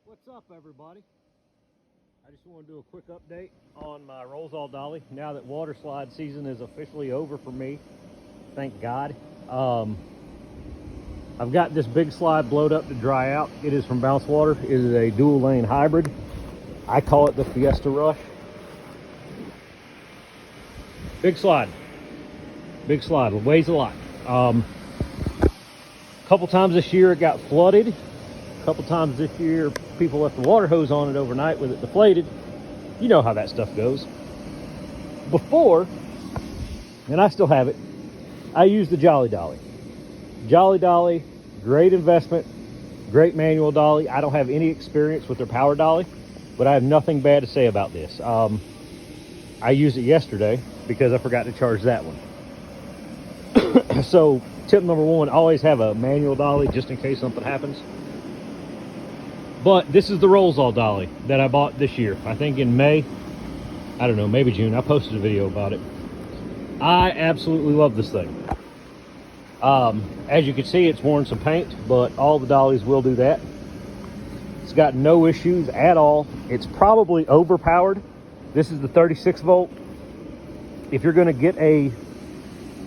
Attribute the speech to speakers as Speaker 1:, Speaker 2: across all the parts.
Speaker 1: What's up, everybody? I just want to do a quick update on my Rollsall dolly now that water slide season is officially over for me. Thank God. I've got this big slide blowed up to dry out. It is from Bouncewater. It is a dual lane hybrid. I call it the Fiesta Rush. Big slide. Big slide. It weighs a lot. A couple times this year it got flooded. A couple times this year people left the water hose on it overnight with it deflated. You know how that stuff goes. Before, and I still have it, I used the Jolly Dolly. Jolly Dolly, great investment, great manual dolly. I don't have any experience with their power dolly, but I have nothing bad to say about this. I used it yesterday because I forgot to charge that one. So tip number one, always have a manual dolly just in case something happens. But this is the Rollsall dolly that I bought this year. I think in May, I don't know, maybe June. I posted a video about it. I absolutely love this thing. As you can see, it's worn some paint, but all the dollies will do that. It's got no issues at all. It's probably overpowered. This is the 36 volt. If you're gonna get a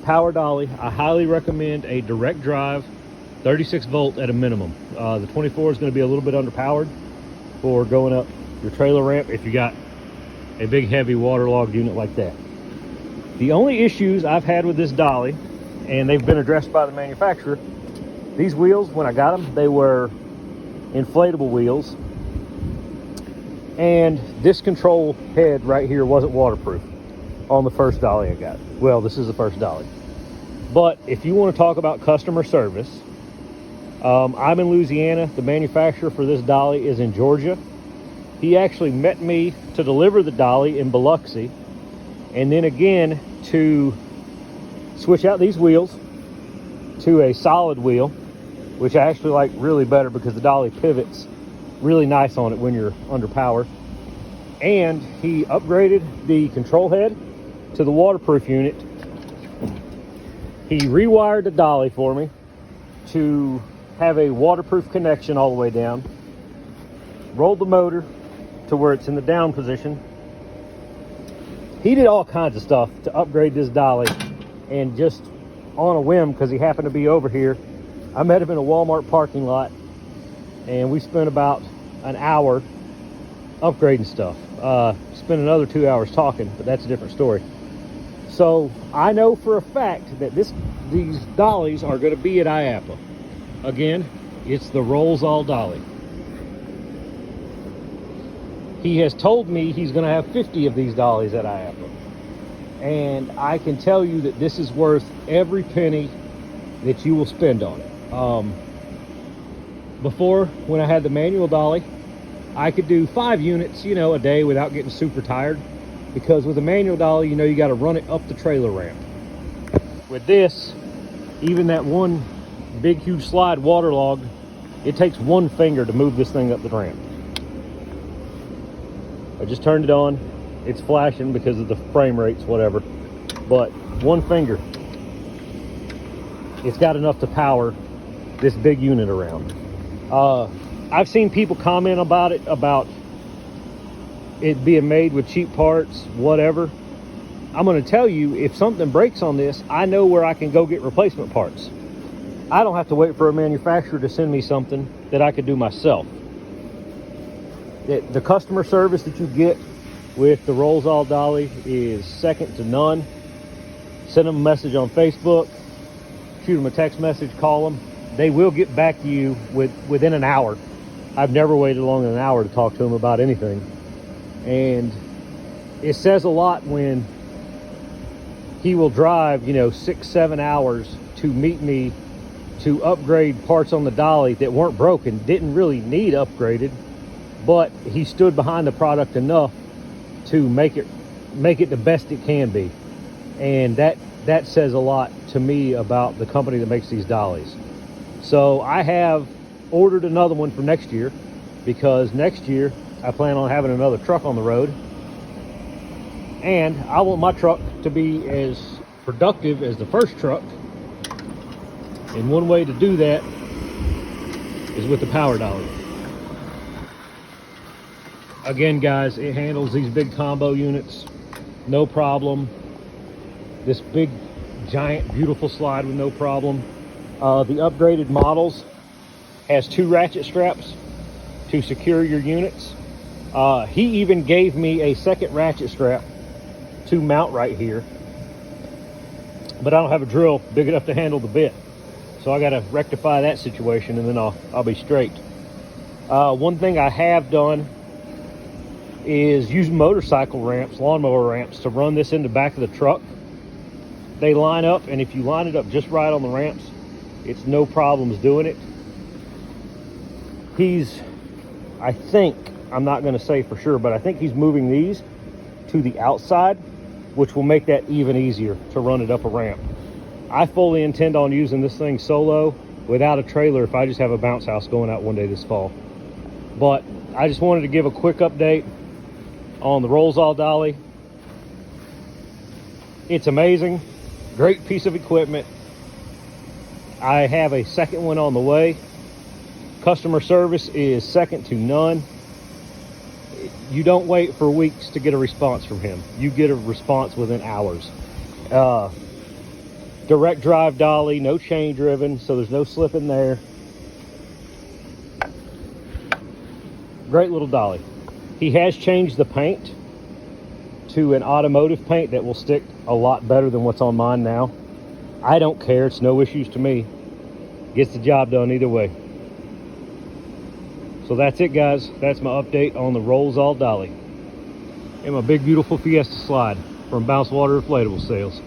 Speaker 1: power dolly, I highly recommend a direct drive 36 volt at a minimum. The 24 is going to be a little bit underpowered for going up your trailer ramp if you got a big heavy waterlogged unit like that. The only issues I've had with this dolly, and they've been addressed by the manufacturer, these wheels, when I got them, they were inflatable wheels, and this control head right here wasn't waterproof on the first dolly I got. Well, this is the first dolly. But if you want to talk about customer service, I'm in Louisiana. The manufacturer for this dolly is in Georgia. He actually met me to deliver the dolly in Biloxi, and then again to switch out these wheels to a solid wheel, which I actually like really better because the dolly pivots really nice on it when you're under power. And he upgraded the control head to the waterproof unit. He rewired the dolly for me to have a waterproof connection all the way down, rolled the motor to where it's in the down position. He did all kinds of stuff to upgrade this dolly, and just on a whim, because he happened to be over here, I met him in a Walmart parking lot, and we spent about an hour upgrading stuff. Spent another 2 hours talking, but that's a different story. So I know for a fact that these dollies are going to be at IAPA. Again, it's the Rollsall dolly. He has told me he's going to have 50 of these dollies at IAPA. And I can tell you that this is worth every penny that you will spend on it. Before, when I had the manual dolly, I could do 5 units, a day without getting super tired. Because with a manual dolly, you got to run it up the trailer ramp. With this, even that one big huge slide waterlogged, it takes one finger to move this thing up the ramp. I just turned it on. It's flashing because of the frame rates, whatever, but one finger, it's got enough to power this big unit around. I've seen people comment about it being made with cheap parts, whatever. I'm going to tell you, if something breaks on this, I know where I can go get replacement parts. I don't have to wait for a manufacturer to send me something that I could do myself. The customer service that you get with the Rollsall dolly is second to none. Send them a message on Facebook, shoot them a text message, call them. They will get back to you within an hour. I've never waited longer than an hour to talk to them about anything. And it says a lot when he will drive, 6-7 hours to meet me to upgrade parts on the dolly that weren't broken, didn't really need upgraded, but he stood behind the product enough to make it the best it can be. And that says a lot to me about the company that makes these dollies. So I have ordered another one for next year, because next year I plan on having another truck on the road, and I want my truck to be as productive as the first truck. And one way to do that is with the power dolly. Again, guys, it handles these big combo units, no problem. This big, giant, beautiful slide with no problem. The upgraded models has 2 ratchet straps to secure your units. He even gave me a second ratchet strap to mount right here, but I don't have a drill big enough to handle the bit, so I got to rectify that situation, and then I'll be straight. One thing I have done is use motorcycle ramps, lawnmower ramps, to run this in the back of the truck. They line up, and if you line it up just right on the ramps, it's no problems doing it. I think, I'm not going to say for sure, but I think he's moving these to the outside, which will make that even easier to run it up a ramp. I fully intend on using this thing solo without a trailer if I just have a bounce house going out one day this fall. But I just wanted to give a quick update on the Rollsall dolly. It's amazing, great piece of equipment. I have a second one on the way. Customer service is second to none. You don't wait for weeks to get a response from him. You get a response within hours. Direct drive dolly, no chain driven, so there's no slipping there. Great little dolly. He has changed the paint to an automotive paint that will stick a lot better than what's on mine now. I don't care, it's no issues to me. Gets the job done either way. So that's it, guys. That's my update on the Rollsall dolly and my big beautiful Fiesta slide from Bouncewater Inflatable Sales.